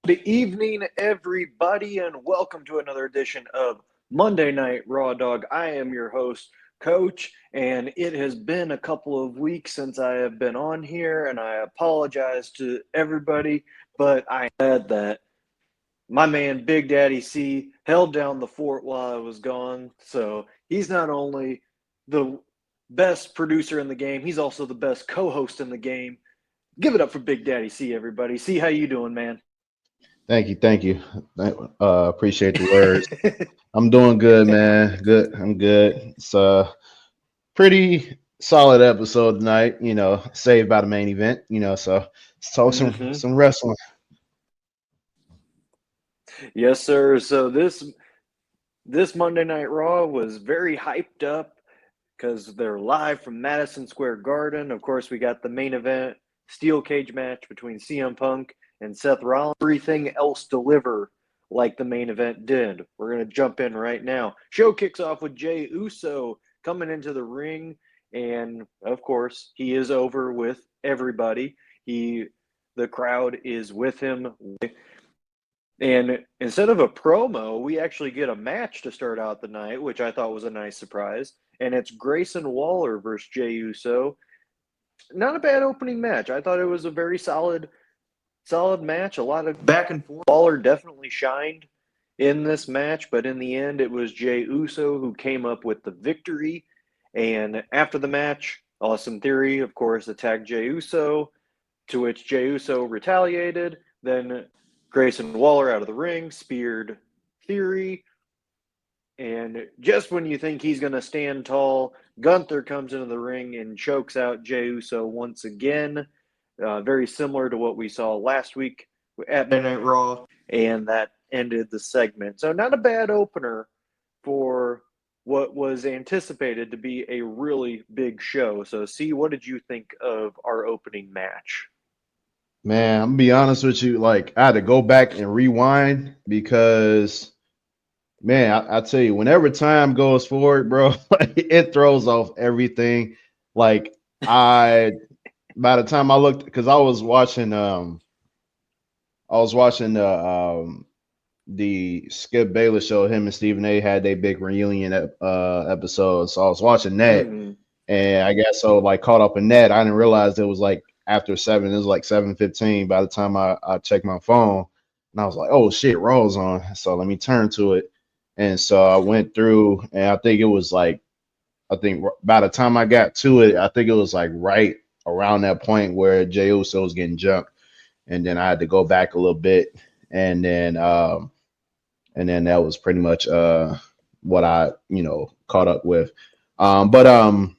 Good evening, everybody, and welcome to another edition of Monday Night Raw Dog. I am your host, Coach, and it has been a couple of weeks since I have been on here, and I apologize to everybody, but I had that my man Big Daddy C held down the fort while I was gone, so he's not only the best producer in the game, he's also the best co-host in the game. Give it up for Big Daddy C, everybody. See how you doing, man? Thank you, thank you. Appreciate the words. I'm doing good, man. Good, I'm good. It's a pretty solid episode tonight. Saved by the main event. So let's talk some hmm some wrestling. Yes, sir. So this Monday Night Raw was very hyped up because they're live from Madison Square Garden. Of course, we got the main event steel cage match between CM Punk and Seth Rollins. Everything else deliver like the main event did. We're gonna jump in right now. Show kicks off with Jay Uso coming into the ring, and of course, he is over with everybody. The crowd is with him. And instead of a promo, we actually get a match to start out the night, which I thought was a nice surprise. And it's Grayson Waller versus Jey Uso. Not a bad opening match. I thought it was a very solid match. A lot of back and forth. Waller definitely shined in this match, but in the end, it was Jey Uso who came up with the victory. And after the match, Austin Theory, of course, attacked Jey Uso, to which Jey Uso retaliated. Then Grayson Waller out of the ring, speared Theory. And just when you think he's going to stand tall, Gunther comes into the ring and chokes out Jey Uso once again. Very similar to what we saw last week at Monday Night Raw. And that ended the segment. So, not a bad opener for what was anticipated to be a really big show. So, see, what did you think of our opening match? Man, I'm gonna be honest with you. Like I had to go back and rewind because, man, I tell you, whenever time goes forward, bro, it throws off everything. Like I, by the time I looked, because I was watching the Skip Bayless show. Him and Stephen A. had their big reunion episode. So I was watching that, Mm-hmm. and I guess so like caught up in that. I didn't realize it was like after seven. It was like 7:15 by the time I checked my phone, and I was like, oh shit, Raw's on. So let me turn to it, and so I went through, and I think it was like I think by the time I got to it, I think it was like right around that point where Jey Uso was getting jumped, and then I had to go back a little bit, and then that was pretty much what I caught up with. Um, but um,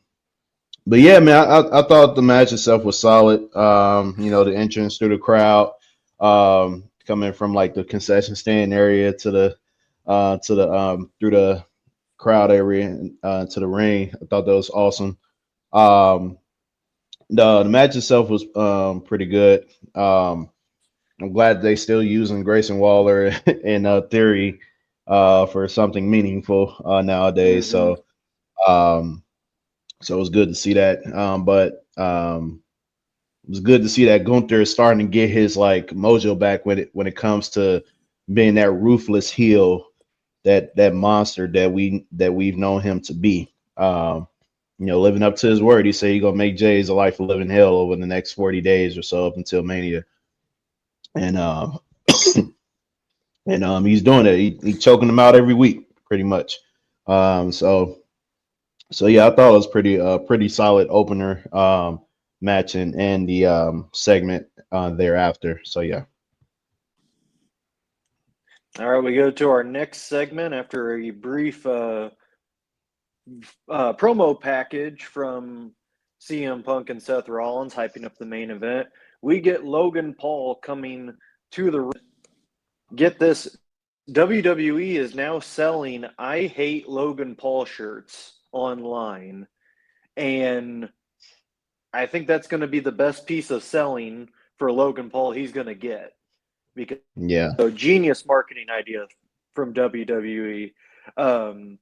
but yeah, man, I thought the match itself was solid. The entrance through the crowd, coming from like the concession stand area to the through the crowd area and to the ring. I thought that was awesome. Um, the match itself was pretty good. I'm glad they still using Grayson Waller and Theory for something meaningful nowadays. Mm-hmm. Um, so it was good to see that. But it was good to see that Gunther is starting to get his like mojo back when it comes to being that ruthless heel, that monster that we've known him to be. Living up to his word. He said he's gonna make Jay's a life of living hell over the next 40 days or so up until Mania. And he's doing it. He's choking them out every week, pretty much. So yeah, I thought it was pretty solid opener match and the segment thereafter. So yeah. All right, we go to our next segment after a brief promo package from CM Punk and Seth Rollins hyping up the main event. We get Logan Paul coming to the ring. Get this, WWE is now selling I Hate Logan Paul shirts online. And I think that's going to be the best piece of selling for Logan Paul he's going to get. Because Yeah. so genius marketing idea from WWE. Um,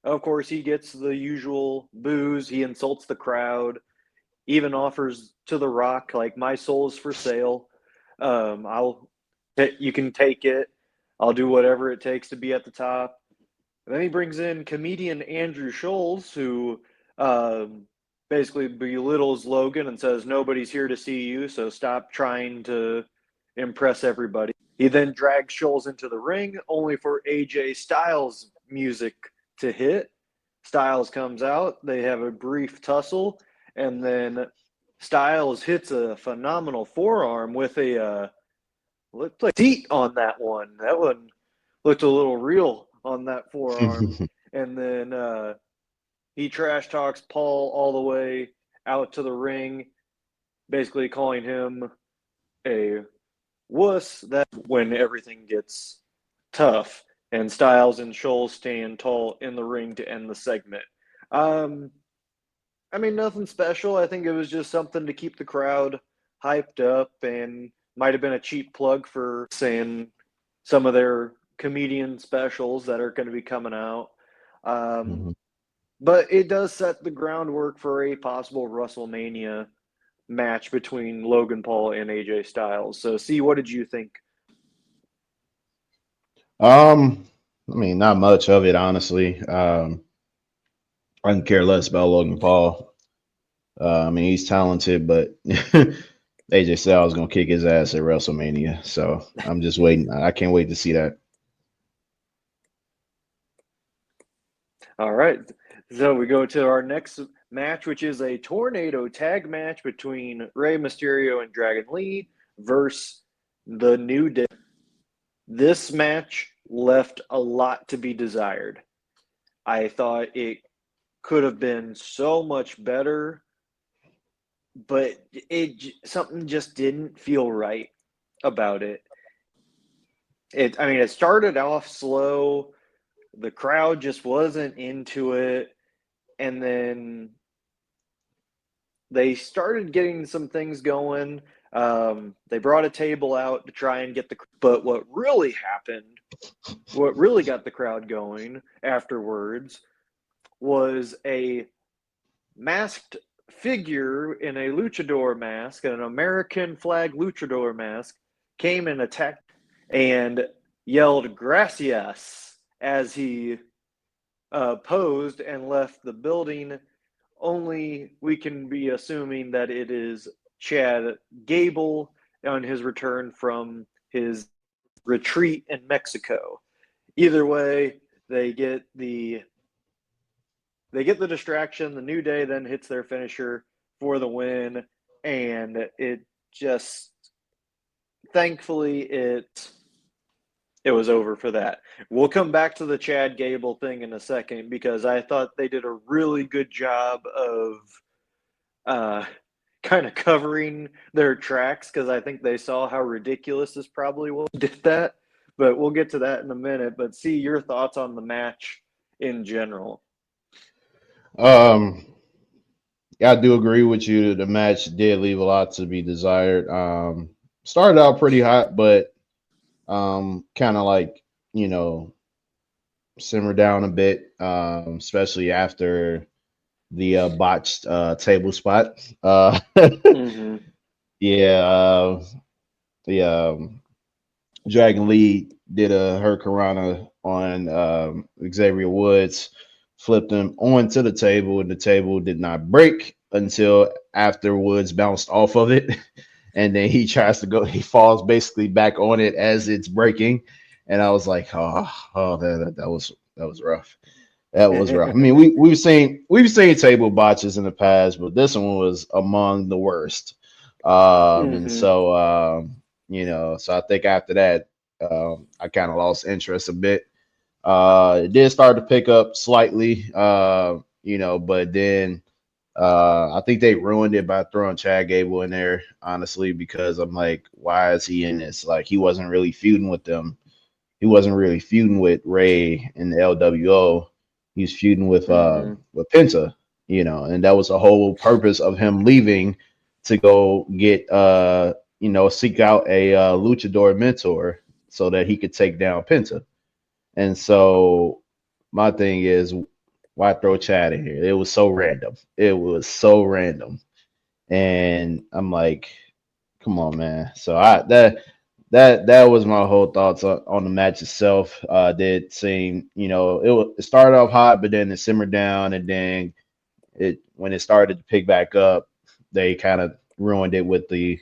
of course, he gets the usual boos. He insults the crowd. Even offers to The Rock like my soul is for sale. I'll You can take it. I'll do whatever it takes to be at the top. And then he brings in comedian Andrew Scholes, who um, basically belittles Logan and says, "Nobody's here to see you, so stop trying to impress everybody." He then drags Scholes into the ring, only for AJ Styles' music to hit. Styles comes out. They have a brief tussle, and then Styles hits a phenomenal forearm with a looked like seat on that one. That one looked a little real on that forearm. And then he trash talks Paul all the way out to the ring, basically calling him a wuss. That's when everything gets tough. And Styles and Scholes stand tall in the ring to end the segment. Um, I mean, nothing special. I think it was just something to keep the crowd hyped up and might have been a cheap plug for saying some of their comedian specials that are going to be coming out. Um, Mhm. but it does set the groundwork for a possible WrestleMania match between Logan Paul and AJ Styles. So, see, what did you think? I mean, not much of it, honestly. I can care less about Logan Paul. I mean, he's talented, but AJ Styles gonna kick his ass at WrestleMania. So I'm just waiting. I can't wait to see that. All right. So we go to our next match, which is a tornado tag match between Rey Mysterio and Dragon Lee versus the New Day. This match left a lot to be desired. I thought it could have been so much better, but something just didn't feel right about it. I mean, it started off slow. The crowd just wasn't into it, and then they started getting some things going. They brought a table out to try and get the. But what really happened, what really got the crowd going afterwards, was a masked figure in a luchador mask, an American flag luchador mask, came and attacked and yelled "Gracias" as he posed and left the building. Only we can be assuming that it is Chad Gable on his return from his retreat in Mexico. Either way, they get the distraction. The New Day then hits their finisher for the win, and it just thankfully it was over for that. We'll come back to the Chad Gable thing in a second because I thought they did a really good job of uh, kind of covering their tracks because I think they saw how ridiculous this probably was. Did that, but we'll get to that in a minute. But see your thoughts on the match in general. Um, yeah, I do agree with you. The match did leave a lot to be desired. Started out pretty hot, but kind of like you know simmer down a bit, especially after the botched table spot. Mm-hmm. Yeah, the Dragon Lee did a Hurricanrana on Xavier Woods, flipped him onto the table, and the table did not break until after Woods bounced off of it. And then he tries to go, he falls basically back on it as it's breaking. And I was like, that was rough. That was rough. I mean, we've seen table botches in the past, but this one was among the worst. And Mm-hmm. so so I think after that, I kind of lost interest a bit. It did start to pick up slightly, but then I think they ruined it by throwing Chad Gable in there, honestly, because I'm like, why is he in this? Like, he wasn't really feuding with them. He wasn't really feuding with Ray in the LWO. He was feuding Mm-hmm. with Penta, and that was the whole purpose of him leaving to go get seek out a luchador mentor so that he could take down Penta. And so my thing is, why throw Chad in here? It was so random. It was so random. And I'm like, come on, man. So that was my whole thoughts on the match itself. Did seem, it started off hot, but then it simmered down, and then it when it started to pick back up, they kind of ruined it with the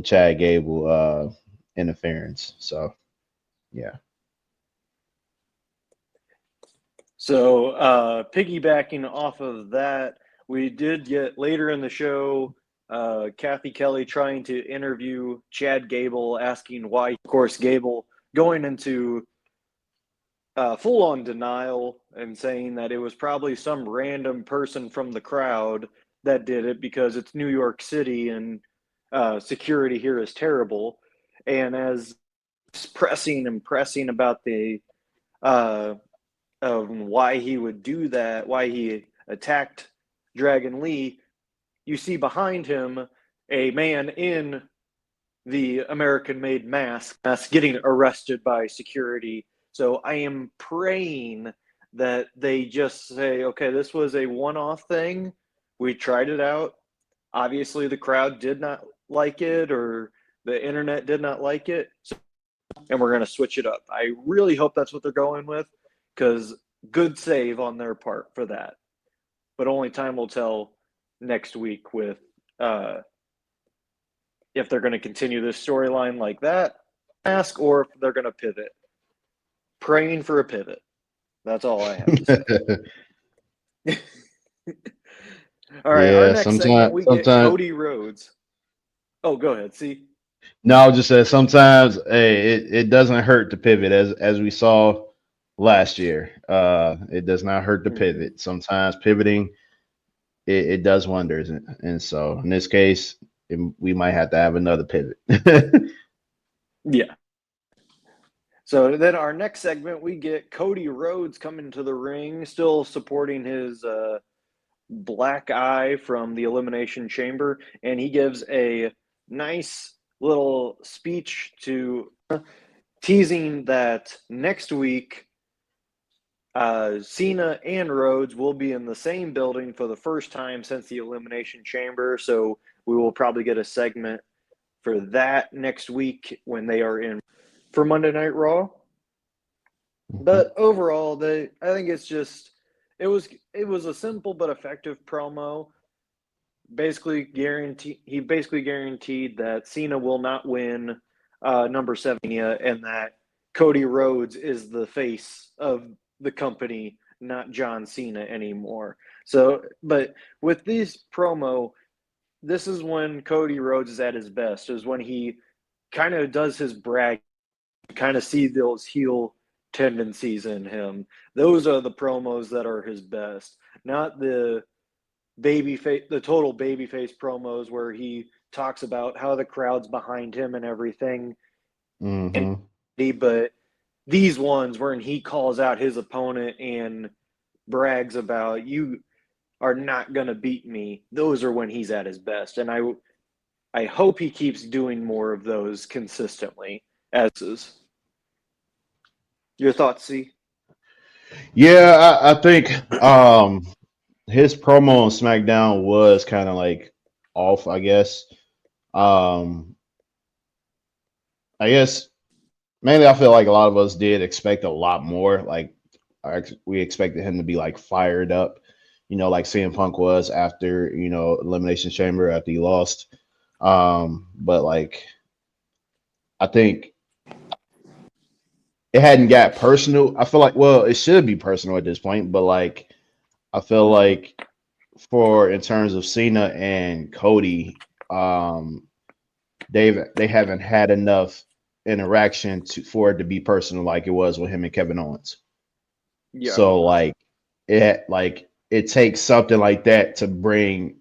Chad Gable interference. So yeah. So, piggybacking off of that, we did get later in the show Kathy Kelly trying to interview Chad Gable, asking why. Of course, Gable going into full on denial and saying that it was probably some random person from the crowd that did it because it's New York City and security here is terrible. And as pressing and pressing about the uh, of why he would do that, why he attacked Dragon Lee, you see behind him a man in the American made mask getting arrested by security. So I am praying that they just say, okay, this was a one off thing. We tried it out. Obviously, the crowd did not like it, or the internet did not like it. So, and we're going to switch it up. I really hope that's what they're going with, because good save on their part for that. But only time will tell next week with if they're going to continue this storyline like that, ask, or if they're going to pivot. Praying for a pivot. That's all I have to say. All right, our Yeah, next segment, we get sometimes Cody Rhodes. Oh, go ahead. See? no, I just said sometimes hey, it doesn't hurt to pivot as we saw last year. It does not hurt to Mm-hmm. pivot. Sometimes pivoting it does wonders, and so in this case, we might have to have another pivot. Yeah. So then our next segment, we get Cody Rhodes coming to the ring, still supporting his black eye from the Elimination Chamber, and he gives a nice little speech to teasing that next week Cena and Rhodes will be in the same building for the first time since the Elimination Chamber. So we will probably get a segment for that next week when they are in for Monday Night Raw. But overall, I think it's just it was a simple but effective promo. He basically guaranteed that Cena will not win number 7, and that Cody Rhodes is the face of the company, not John Cena anymore. So, but with this promo, this is when Cody Rhodes is at his best, is when he kind of does his brag, kind of see those heel tendencies in him. Those are the promos that are his best, not the total babyface promos where he talks about how the crowd's behind him and everything. And Mm-hmm. but these ones where he calls out his opponent and brags about you are not gonna beat me. Those are when he's at his best, and I hope he keeps doing more of those consistently. As is. Your thoughts, C? Yeah, I think his promo on SmackDown was kind of like off, I guess. Um, I guess mainly I feel like a lot of us did expect a lot more. Like we expected him to be like fired up, like CM Punk was after, Elimination Chamber after he lost. But like I think it hadn't got personal. I feel like well, it should be personal at this point, but like I feel Mm-hmm. like for in terms of Cena and Cody, um, they haven't had enough interaction for it to be personal like it was with him and Kevin Owens. Yeah. So it takes something like that to bring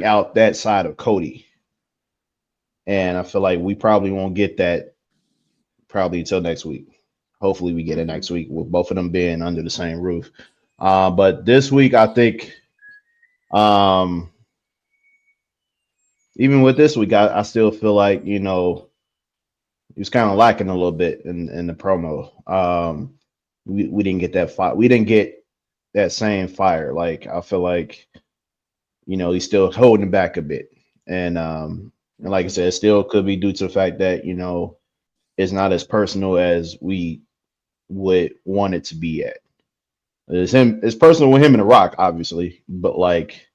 out that side of Cody. And I feel like we probably won't get that probably until next week. Hopefully we get it Mm-hmm. next week with both of them being under the same roof. But this week I think um even with this week I still feel like, he was kind of lacking a little bit in the promo. We didn't get that fire. We didn't get that same fire. Like I feel like he's still holding back a bit. And And like I Mm-hmm. said, it still could be due to the fact that, it's not as personal as we would want it to be at. It's personal with him and The Rock, obviously, but like,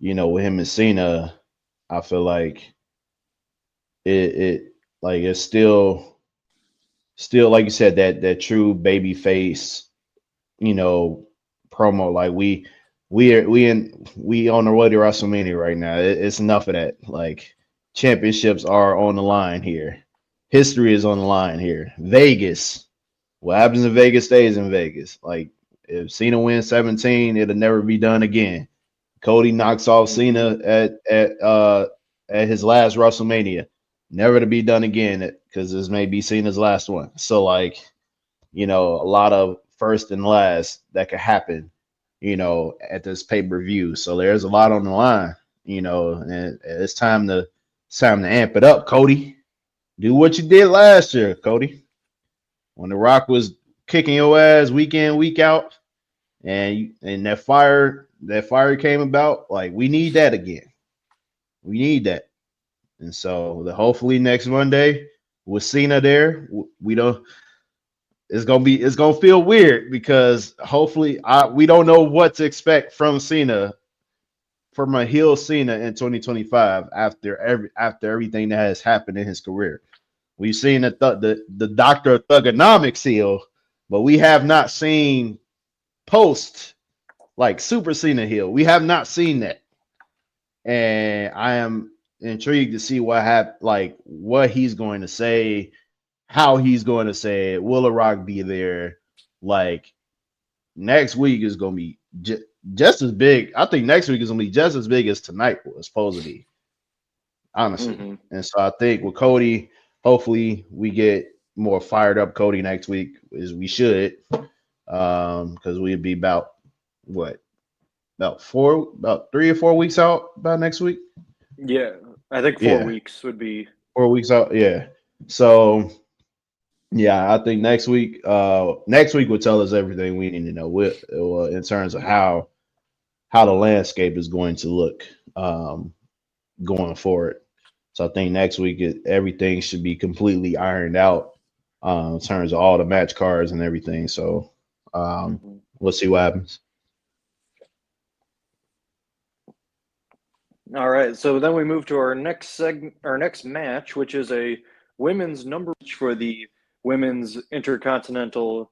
with him and Cena, I feel like it like it's still like you said, that true baby face, you know, promo. Like we on the road to WrestleMania right now. It's enough of that. Like championships are on the line here. History is on the line here. Vegas. What happens in Vegas stays in Vegas. Like if Cena wins 17, it'll never be done again. Cody knocks off Mm-hmm. Cena at his last WrestleMania. Never to be done again because this may be Cena's last one. So like, a lot of first and last that could happen, at this pay-per-view. So there's a lot on the line, and it's time to amp it up, Cody. Do what you did last year, Cody. When The Rock was kicking your ass week in, week out, and that fire came about, like we need that again. We need that. And so hopefully next Monday with Cena there, we don't. It's gonna feel weird because hopefully we don't know what to expect from Cena, from a heel Cena in 2025 after everything that has happened in his career. We've seen the Doctor of Thugonomics heel, but we have not seen post like Super Cena heel. We have not seen that, and I am intrigued to see what he's going to say, how he's going to say it. Will The Rock be there? Like next week is going to be just as big. I think next week is going to be just as big as tonight was supposed to be, honestly. Mm-hmm. And so I think with Cody, hopefully we get more fired up Cody next week, as we should, because we'd be about what about 3 or 4 weeks out by next week. Yeah, I think four Yeah, weeks would be. 4 weeks out. Yeah. So yeah, I think next week will tell us everything we need to know in terms of how the landscape is going to look going forward. So I think next week everything should be completely ironed out in terms of all the match cards and everything. So Mhm. we'll see what happens. All right, so then we move to our next match, which is a women's number match for the women's intercontinental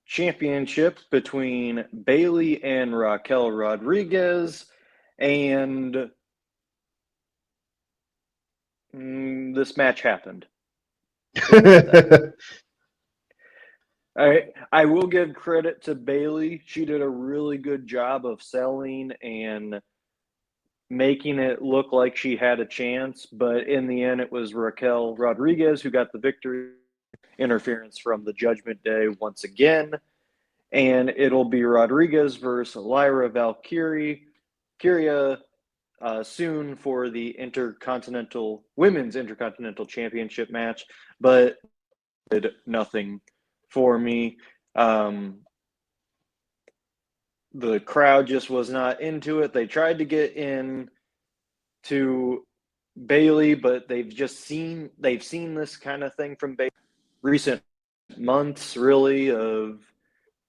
championship between Bailey and Raquel Rodriguez, and this match happened. We'll go with that. I will give credit to Bailey. She did a really good job of selling and making it look like she had a chance, but in the end, it was Raquel Rodriguez who got the victory. Interference from the Judgment Day once again, and it'll be Rodriguez versus Lyra Valkyrie Kyria soon for the women's intercontinental championship match, but did nothing for me. The crowd just was not into it. They tried to get in to Bailey, but they've seen this kind of thing from Bailey recent months, really, of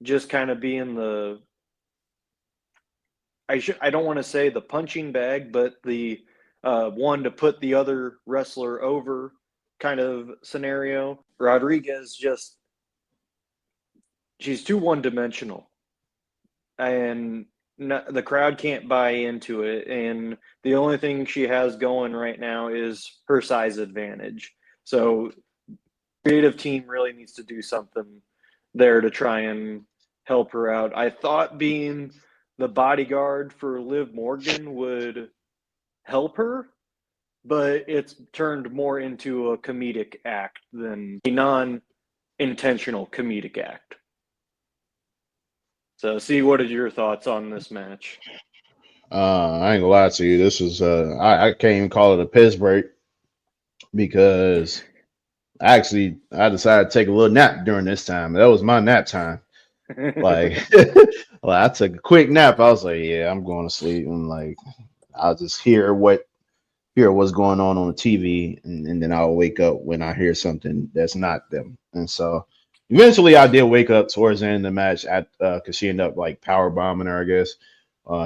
just kind of being I don't want to say the punching bag, but the one to put the other wrestler over kind of scenario. Rodriguez she's too one dimensional, and the crowd can't buy into it. And the only thing she has going right now is her size advantage. So, creative team really needs to do something there to try and help her out. I thought being the bodyguard for Liv Morgan would help her, but it's turned more into a comedic act than a non-intentional comedic act. So, see, what are your thoughts on this match? I ain't gonna lie to you. This is I can't even call it a piss break because I decided to take a little nap during this time. That was my nap time. Like, I took a quick nap. I was like, yeah, I'm going to sleep. And like, I'll just hear what hear what's going on the TV, and then I'll wake up when I hear something that's not them. And so eventually I did wake up towards the end of the match at because she ended up like power bombing her, I guess,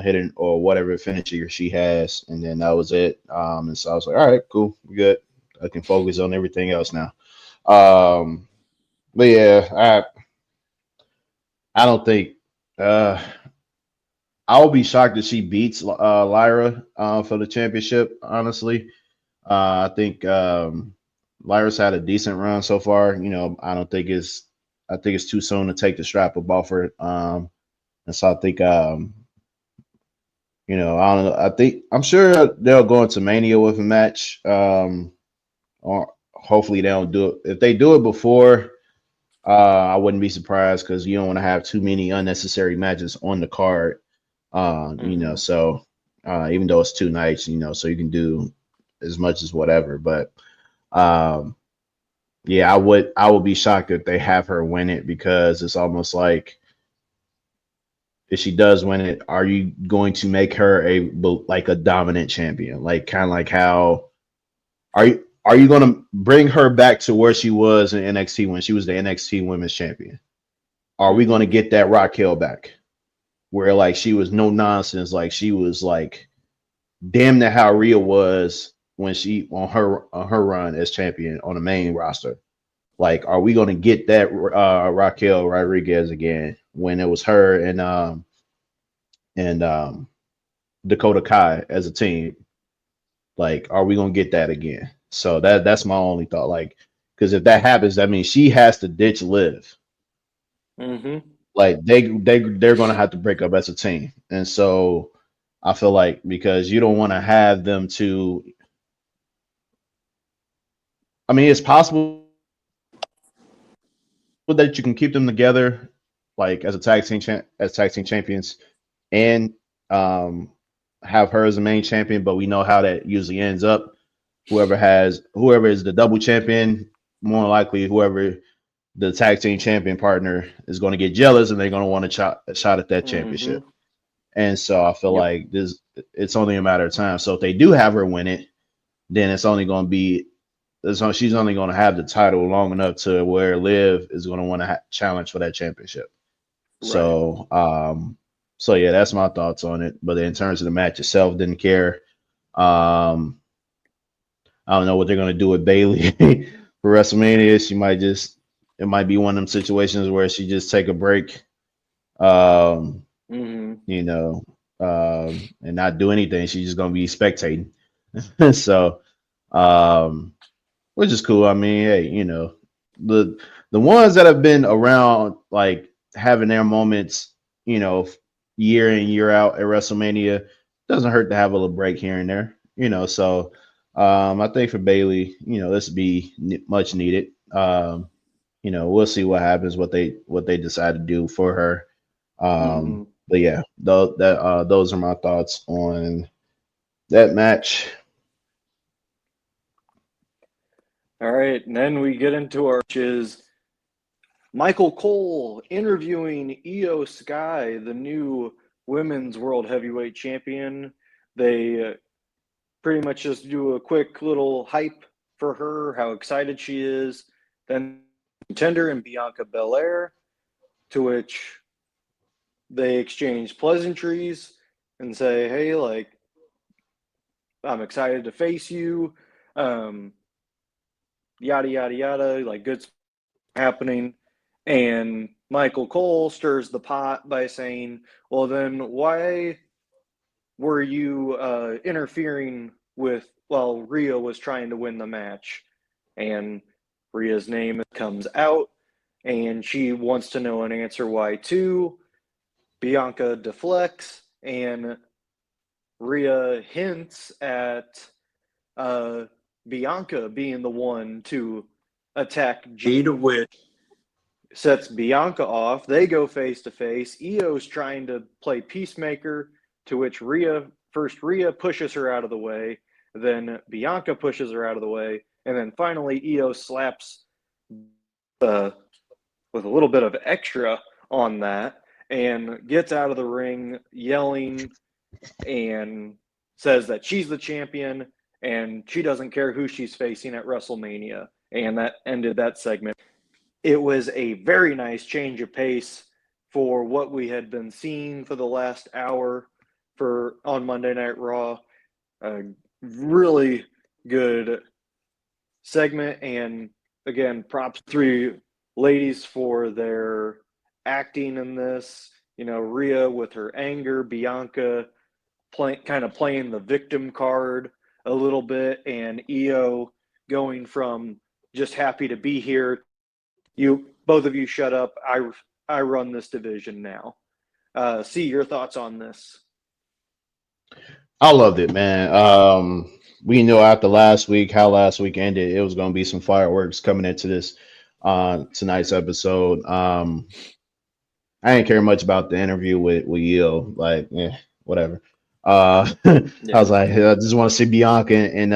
hitting or whatever finisher she has, and then that was it. And so I was like, all right, cool, we good. I can focus on everything else now. Um, but yeah, I don't think uh I'll be shocked if she beats Lyra for the championship, honestly. I think Lyra's had a decent run so far. You know, I think it's too soon to take the strap above her. And so I think you know, I don't know. I think I'm sure they'll go into Mania with a match. Or hopefully they don't do it. If they do it before, I wouldn't be surprised because you don't want to have too many unnecessary matches on the card. You know, Mm-hmm. so even though it's 2 nights, you know, so you can do as much as whatever. But um, yeah, I would be shocked if they have her win it because it's almost like if she does win it, are you going to make her like a dominant champion? Like kind of like how are you going to bring her back to where she was in NXT when she was the NXT Women's Champion? Are we going to Mm-hmm. get that Raquel back where like she was no nonsense, like she was like damn near how Rhea was when she on her run as champion on the main roster? Like, are we going to get that Raquel Rodriguez again when it was her and Dakota Kai as a team? Like, are we going to get that again? So that's my only thought. Like, because if that happens, that means she has to ditch Liv. Mm-hmm. Like they're going to have to break up as a team, and so I feel like because you don't want to have them to. I mean, it's possible that you can keep them together, like as a tag team champions, and um, have her as the main champion. But we know how that usually ends up. Whoever is the double champion, more likely whoever the tag team champion partner is going to get jealous and they're going to want a shot at that Mm-hmm. championship. And so I feel Yep. like it's only a matter of time. So if they do have her win it, then it's only going to be she's only going to have the title long enough to where Liv is going to want to challenge for that championship. Right. So, so yeah, that's my thoughts on it. But in terms of the match itself, didn't care. Um, I don't know what they're going to do with Bailey for WrestleMania. It might be one of them situations where she just take a break, um, Mm-hmm. you know, and not do anything. She's just going to be spectating. So, um, which is cool. I mean, hey, you know, the the ones that have been around, like having their moments, you know, year in year out at WrestleMania, doesn't hurt to have a little break here and there, you know. So, I think for Bailey, you know, this would be much needed. You know, we'll see what happens, what they decide to do for her. Mm-hmm. But yeah, those are my thoughts on that match. All right. And then we get into our which is Michael Cole interviewing Io Sky, the new women's world heavyweight champion. They pretty much just do a quick little hype for her, how excited she is. Then contender and Bianca Belair, to which they exchange pleasantries and say, "Hey, like I'm excited to face you." Um, Yada yada yada, like good happening. And Michael Cole stirs the pot by saying, "Well, then why were you interfering with while Rhea was trying to win the match?" And Rhea's name comes out, and she wants to know an answer why too. Bianca deflects, and Rhea hints at uh, Bianca being the one to attack Jade, which sets Bianca off. They go face to face. Io's trying to play peacemaker, to which Rhea pushes her out of the way, then Bianca pushes her out of the way, and then finally Io slaps uh, with a little bit of extra on that and gets out of the ring yelling and says that she's the champion and she doesn't care who she's facing at WrestleMania. And that ended that segment. It was a very nice change of pace for what we had been seeing for the last hour on Monday Night Raw. A really good segment, and again, props to three ladies for their acting in this. You know, Rhea with her anger, Bianca kind of playing the victim card a little bit, and Io going from just happy to be here. You both of you shut up. I run this division now. See your thoughts on this. I loved it, man. We knew after last week, how last week ended, it was going to be some fireworks coming into this tonight's episode. I didn't care much about the interview with Yale, like, whatever. I was like, I just want to see Bianca and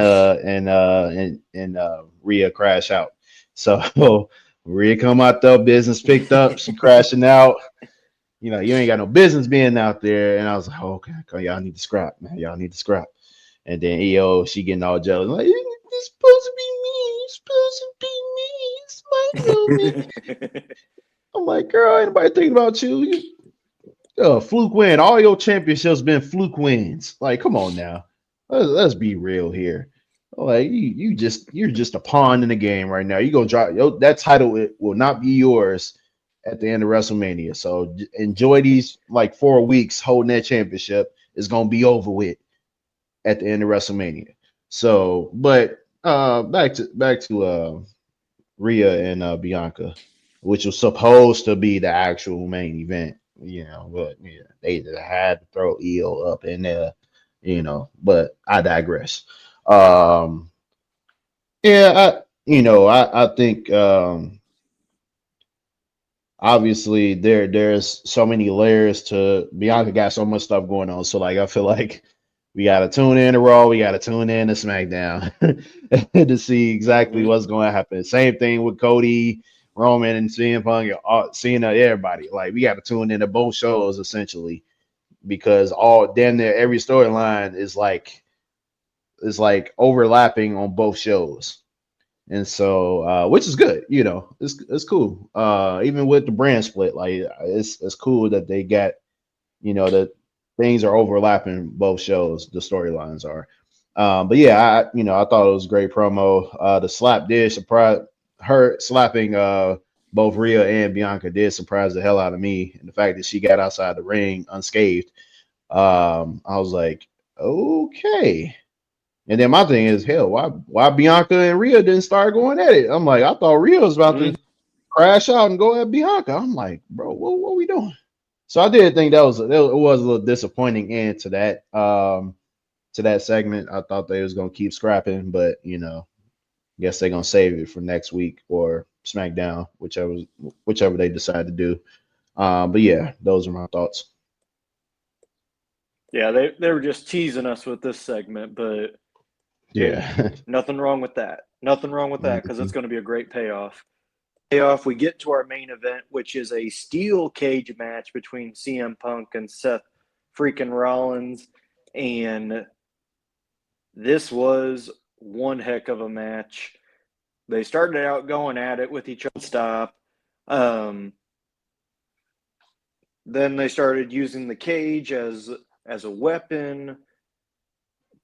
Rhea crash out. So Rhea come out there, business picked up, she crashing out. You know, you ain't got no business being out there. And I was like, oh, okay, y'all need to scrap, man. Y'all need to scrap. And then EO, she getting all jealous, like, it's supposed to be me. It's supposed to be me. It's my moment. I'm like, girl, ain't nobody thinking about you. Fluke win. All your championships been fluke wins. Like, come on now. Let's be real here. Like, you're just a pawn in the game right now. You go drop that title. It will not be yours at the end of WrestleMania. So enjoy these like 4 weeks holding that championship. It's gonna be over with at the end of WrestleMania. So, but back to Rhea and Bianca, which was supposed to be the actual main event, you know, but yeah, they had to throw EO up in there, you know, but I digress. Yeah, I think obviously there's so many layers to Bianca, got so much stuff going on. So like I feel like we gotta tune in to Raw, we gotta tune in to SmackDown to see exactly what's going to happen. Same thing with Cody, Roman, and CM Punk, seeing everybody. Like we gotta tune in to both shows essentially because all damn near every storyline is like overlapping on both shows. And so, which is good, you know, it's cool. Even with the brand split, like it's cool that they got, you know, that things are overlapping both shows. The storylines are, but yeah, I thought it was a great promo. The slap did surprise her slapping both Rhea and Bianca did surprise the hell out of me, and the fact that she got outside the ring unscathed. I was like, okay. And then my thing is, hell, why Bianca and Rhea didn't start going at it? I'm like, I thought Rhea was about to crash out and go at Bianca. I'm like, bro, what are we doing? So I did think it was a little disappointing end to that segment. I thought they was gonna keep scrapping, but you know, guess they're gonna save it for next week or SmackDown, whichever they decide to do. But yeah, those are my thoughts. Yeah, they were just teasing us with this segment, but Yeah. hey, nothing wrong with that. Nothing wrong with that because it's going to be a great payoff. We get to our main event, which is a steel cage match between CM Punk and Seth freaking Rollins. And this was one heck of a match. They started out going at it with each other. Stop. Then they started using the cage as a weapon.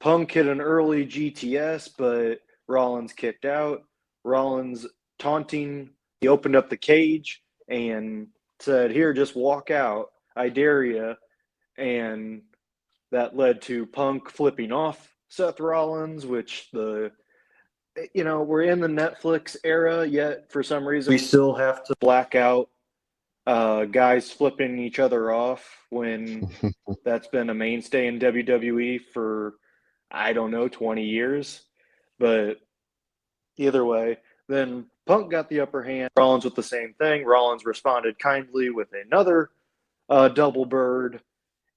Punk hit an early GTS, but Rollins kicked out. Rollins taunting. He opened up the cage and said, "Here, just walk out. I dare you." And that led to Punk flipping off Seth Rollins, which we're in the Netflix era, yet for some reason we still have to black out guys flipping each other off when that's been a mainstay in WWE for, I don't know, 20 years. But either way, then Punk got the upper hand. Rollins with the same thing. Rollins responded kindly with another double bird.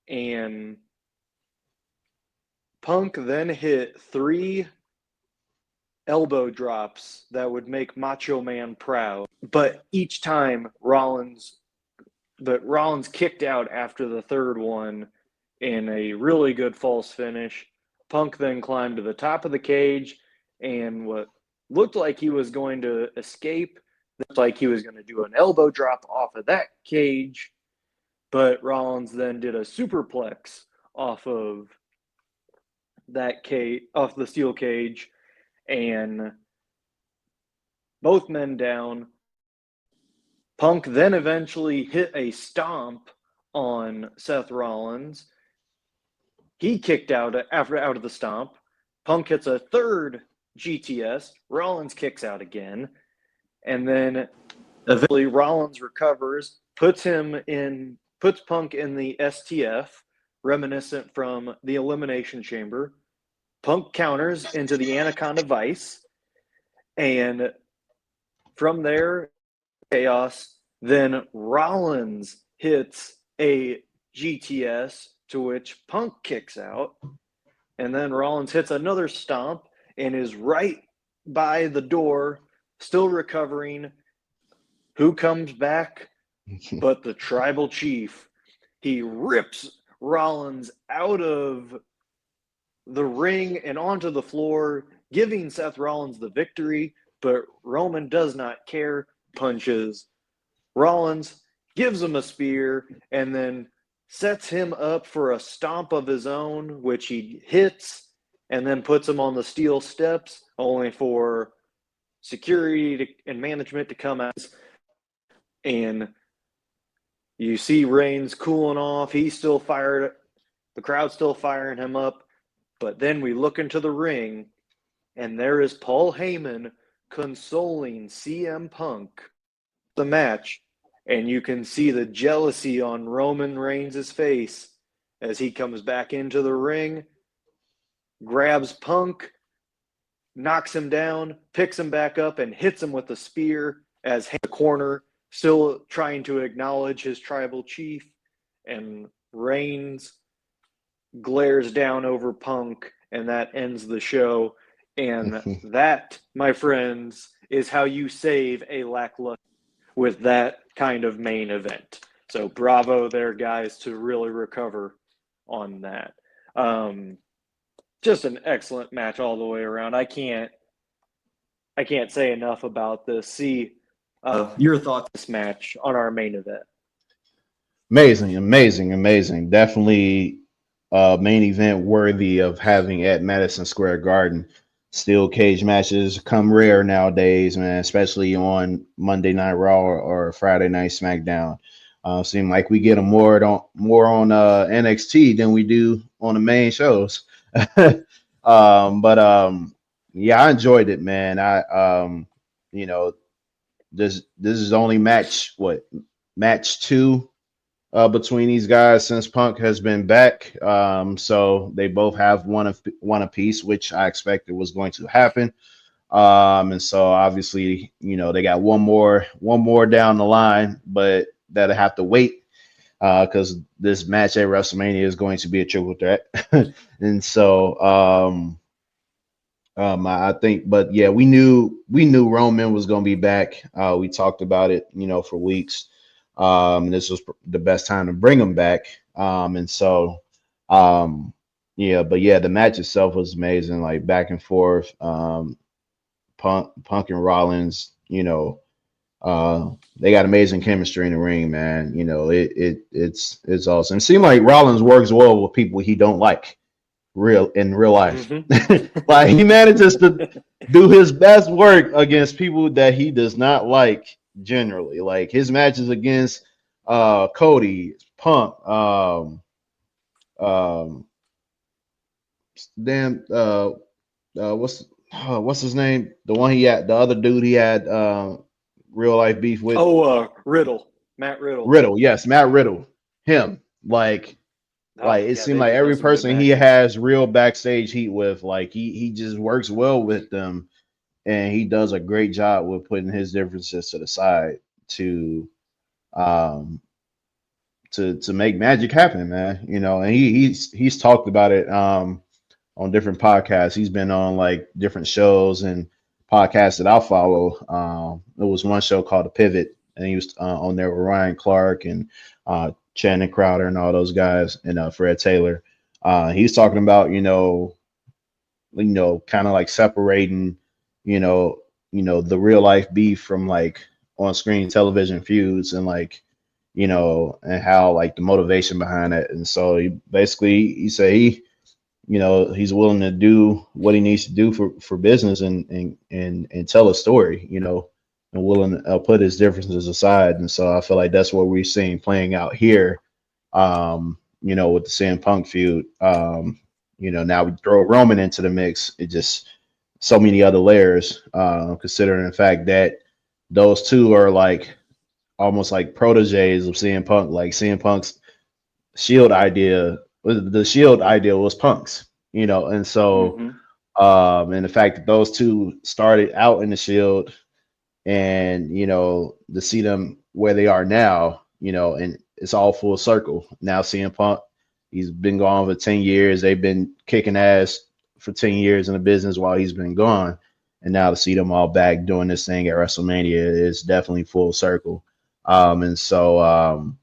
And Punk then hit 3 elbow drops that would make Macho Man proud. But each time Rollins kicked out after the third one in a really good false finish. Punk then climbed to the top of the cage, and what looked like he was going to escape, looked like he was going to do an elbow drop off of that cage, but Rollins then did a superplex off of that cage, off the steel cage, and both men down. Punk then eventually hit a stomp on Seth Rollins. He kicked out of the stomp. Punk hits a third GTS. Rollins kicks out again, and then eventually Rollins recovers, puts Punk in the STF, reminiscent from the Elimination Chamber. Punk counters into the Anaconda Vice, and from there, chaos. Then Rollins hits a GTS, to which Punk kicks out, and then Rollins hits another stomp and is right by the door, still recovering. Who comes back but the Tribal Chief? He rips Rollins out of the ring and onto the floor, giving Seth Rollins the victory, but Roman does not care, punches Rollins, gives him a spear, and then sets him up for a stomp of his own, which he hits, and then puts him on the steel steps, only for security and management to come out. And you see Reigns cooling off. He's still fired. The crowd's still firing him up. But then we look into the ring, and there is Paul Heyman consoling CM Punk the match. And you can see the jealousy on Roman Reigns' face as he comes back into the ring, grabs Punk, knocks him down, picks him back up, and hits him with a spear as the corner, still trying to acknowledge his Tribal Chief. And Reigns glares down over Punk, and that ends the show. And that, my friends, is how you save a lackluster with that kind of main event. So bravo there, guys, to really recover on that. Just an excellent match all the way around. I can't say enough about this. See your thoughts on this match on our main event. Amazing. Definitely main event worthy of having at Madison Square Garden. Steel cage matches come rare nowadays, man, especially on Monday Night Raw or Friday Night SmackDown. Seem like we get them more on NXT than we do on the main shows. Yeah, I enjoyed it, man. This is only match 2 between these guys since Punk has been back. So they both have one apiece, which I expected was going to happen. And so obviously, they got one more down the line, but that'll have to wait because this match at WrestleMania is going to be a triple threat. And so I think, but yeah, we knew Roman was going to be back. We talked about it, for weeks. And this was the best time to bring him back. Yeah, the match itself was amazing, like back and forth. Punk and Rollins, they got amazing chemistry in the ring, man. It's awesome. It seemed like Rollins works well with people he don't like in real life. Mm-hmm. Like he manages to do his best work against people that he does not like. Generally, like his matches against Cody, Punk, what's his name? The one he had, the other dude he had real life beef with. Riddle, Matt Riddle. Riddle, yes, Matt Riddle. Him, it seemed like every person he has real backstage heat with, like he just works well with them. And he does a great job with putting his differences to the side to make magic happen, man. And he's talked about it on different podcasts. He's been on like different shows and podcasts that I follow. It was one show called The Pivot, and he was on there with Ryan Clark and Channing Crowder and all those guys and Fred Taylor. He's talking about, kind of like separating, you know, the real life beef from like on screen television feuds, and like, and how like the motivation behind it. And so he said he's willing to do what he needs to do for business, and tell a story, and willing to put his differences aside. And so I feel like that's what we're seeing playing out here, with the CM Punk feud. Now we throw Roman into the mix. It just so many other layers, considering the fact that those two are like almost like proteges of CM Punk. Like CM Punk's Shield idea, the Shield idea was Punk's, and so and the fact that those two started out in the Shield, and to see them where they are now, and it's all full circle. Now CM Punk, he's been gone for 10 years. They've been kicking ass for 10 years in the business while he's been gone. And now to see them all back doing this thing at WrestleMania is definitely full circle. So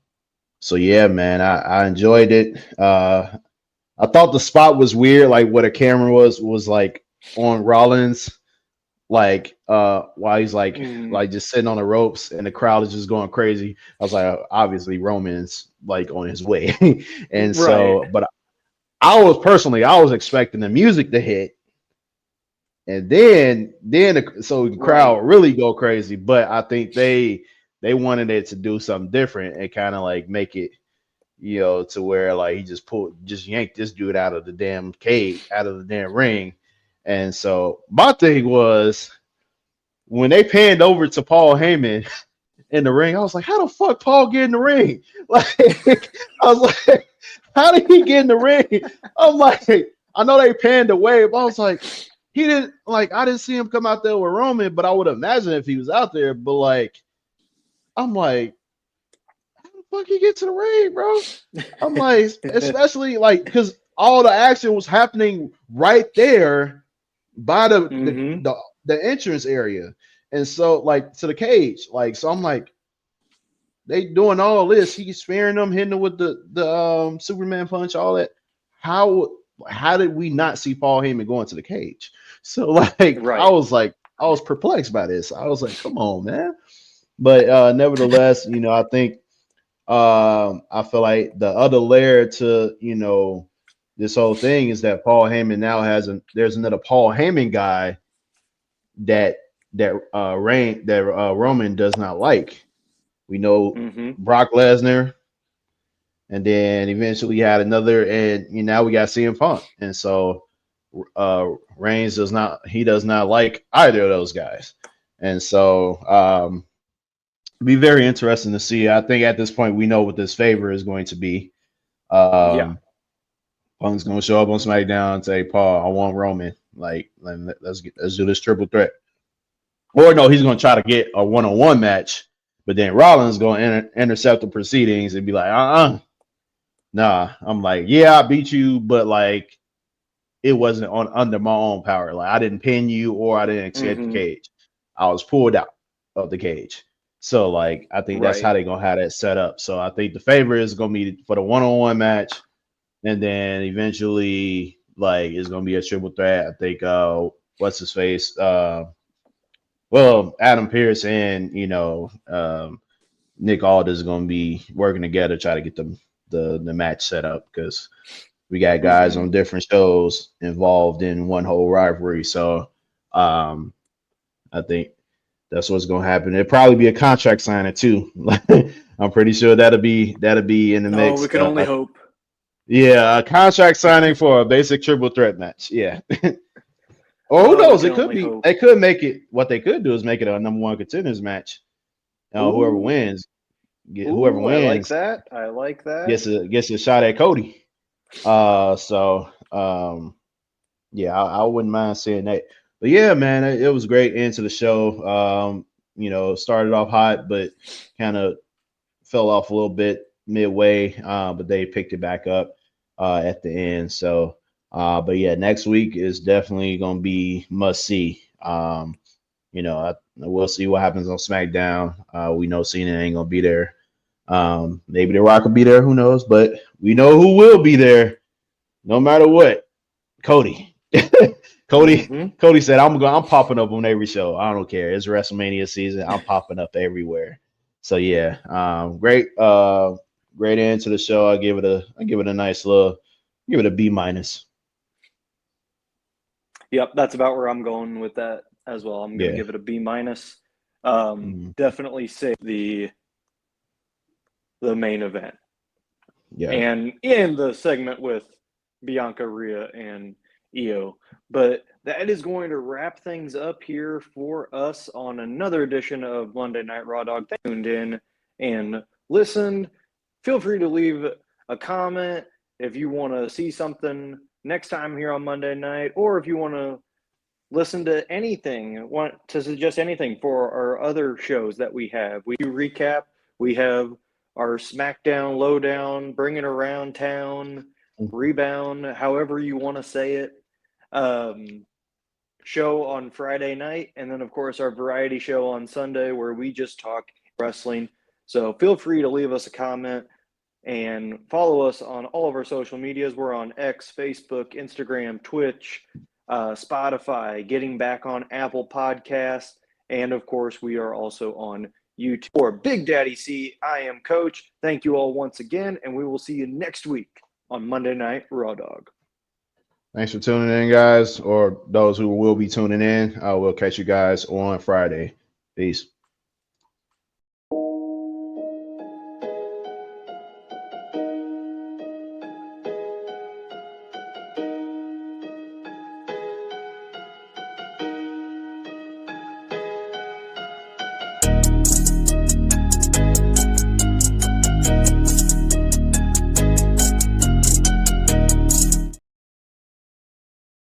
yeah, man, I enjoyed it. I thought the spot was weird, like where the camera was like on Rollins, like while he's like just sitting on the ropes and the crowd is just going crazy. I was like, obviously Roman's like on his way. And so, but I was expecting the music to hit, and then the crowd really go crazy. But I think they wanted it to do something different and kind of like make it, to where like he just yanked this dude out of the damn cage, out of the damn ring. And so my thing was, when they panned over to Paul Heyman in the ring, I was like, how the fuck Paul get in the ring? Like, I was like, how did he get in the ring? I'm like, I know they panned away, but I was like, I didn't see him come out there with Roman, but I would imagine if he was out there. But like, I'm like, how the fuck he get to the ring, bro? I'm like, especially like, because all the action was happening right there by the entrance area, and so like to the cage, like, so I'm like, they doing all this, he's spearing them, hitting them with the Superman punch, all that. How did we not see Paul Heyman going to the cage? So like, I was perplexed by this. I was like, come on, man. But nevertheless, I think I feel like the other layer to this whole thing is that Paul Heyman now there's another Paul Heyman guy that Roman does not like. We know Brock Lesnar, and then eventually had another, and now we got CM Punk, and so Reigns does not like either of those guys, and so be very interesting to see. I think at this point we know what this favor is going to be. Punk's going to show up on SmackDown and say, Paul, I want Roman. Like, let's do this triple threat. Or no, he's going to try to get a one-on-one match, but then Rollins going to intercept the proceedings and be like, nah. I'm like, yeah, I beat you, but like, it wasn't under my own power. Like, I didn't pin you or I didn't escape the cage. I was pulled out of the cage. So like, I think that's how they're going to have that set up. So I think the favor is going to be for the one-on-one match. And then eventually, like, it's going to be a triple threat. I think, what's his face? Adam Pearce and, Nick Aldis is going to be working together to try to get the match set up, because we got guys on different shows involved in one whole rivalry. So I think that's what's going to happen. It'll probably be a contract signing too. I'm pretty sure that'll be in the mix. Oh, we can only hope. Yeah, a contract signing for a basic triple threat match. Yeah. Or who knows? It could be. Hope. They could make it. What they could do is make it a number one contenders match. Whoever wins, whoever wins. I like that. Gets a shot at Cody. Yeah, I wouldn't mind seeing that. But yeah, man, it was great end to the show. Started off hot, but kind of fell off a little bit midway, but they picked it back up at the end. So, but yeah, next week is definitely going to be must see. We'll see what happens on SmackDown. We know Cena ain't going to be there. Maybe The Rock will be there. Who knows? But we know who will be there no matter what. Cody. Cody Mm-hmm. Cody said, I'm popping up on every show. I don't care. It's WrestleMania season. I'm popping up everywhere. So yeah, great end to the show. I give it a nice little, give it a B minus. Yep, that's about where I'm going with that as well. I'm going to Yeah. give it a B minus. Mhm. Definitely say the main event Yeah. and in the segment with Bianca Rhea and Io. But that is going to wrap things up here for us on another edition of Monday Night Raw Dog. Thank you for tuned in and listened. Feel free to leave a comment if you want to see something next time here on Monday night, or if you want to listen to anything, want to suggest anything for our other shows that we have. We do recap. We have our SmackDown, Lowdown, Bring It Around Town, Rebound, however you want to say it, show on Friday night. And then, of course, our variety show on Sunday where we just talk wrestling. So feel free to leave us a comment and follow us on all of our social medias. We're on X, Facebook, Instagram, Twitch, Spotify, getting back on Apple Podcasts, and of course, we are also on YouTube. For Big Daddy C, I am Coach. Thank you all once again, and we will see you next week on Monday Night Raw Dog. Thanks for tuning in, guys, or those who will be tuning in. We'll catch you guys on Friday. Peace.